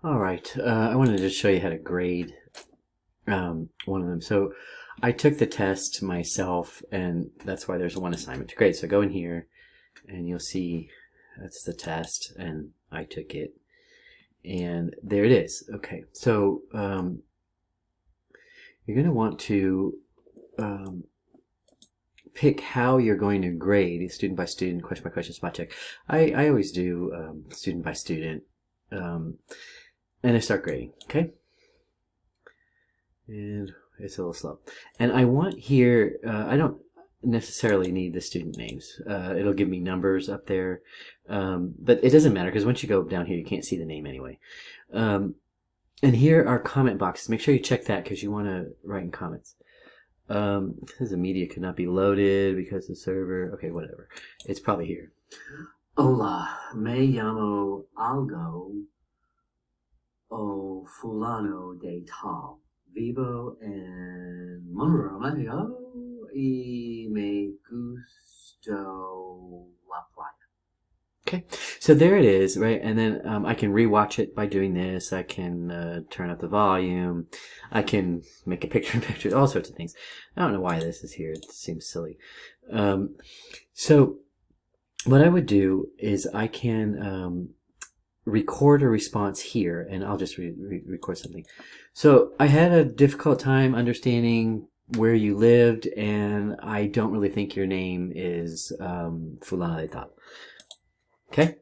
All right, I wanted to show you how to grade one of them. So I took the test myself, and that's why there's one assignment to grade. So go in here, and you'll see that's the test, and I took it, and there it is. Okay, so you're going to want to pick how you're going to grade, student by student, question by question, spot check. I always do student by student, and I start grading, okay? And it's a little slow. And I want here, I don't necessarily need the student names. It'll give me numbers up there, but it doesn't matter because once you go down here, you can't see the name anyway. And here are comment boxes. Make sure you check that because you want to write in comments. It says the media could not be loaded because the server, okay, whatever. It's probably here. Hola, me llamo algo o fulano de tal. Vivo en Monterrey y me gusto la playa. Okay, so there it is, right? And then I can rewatch it by doing this. I can turn up the volume. I can make a picture, all sorts of things. I don't know why this is here. It seems silly. So what I would do is I can record a response here, and I'll just record something. So I had a difficult time understanding where you lived, and I don't really think your name is Fulana de Tal. Okay?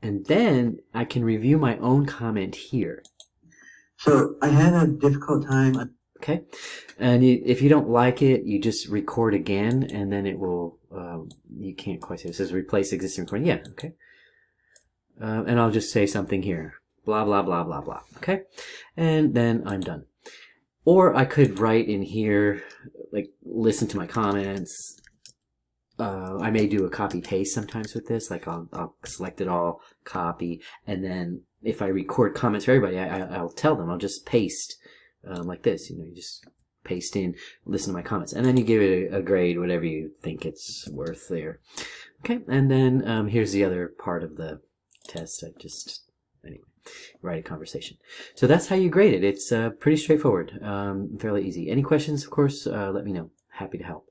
And then I can review my own comment here. So I had a difficult time. Okay? And if you don't like it, you just record again, and then it will, you can't quite say it. It says replace existing recording. Yeah, okay. And I'll just say something here. Blah, blah, blah, blah, blah. Okay? And then I'm done. Or I could write in here, like, listen to my comments. I may do a copy paste sometimes with this. Like, I'll select it all, copy, and then if I record comments for everybody, I'll tell them. I'll just paste like this. You know, you just paste in, listen to my comments, and then you give it a grade, whatever you think it's worth there. Okay, and then here's the other part of the test. I just, anyway, write a conversation. So that's how you grade it. It's pretty straightforward, fairly easy. Any questions, of course, let me know. Happy to help.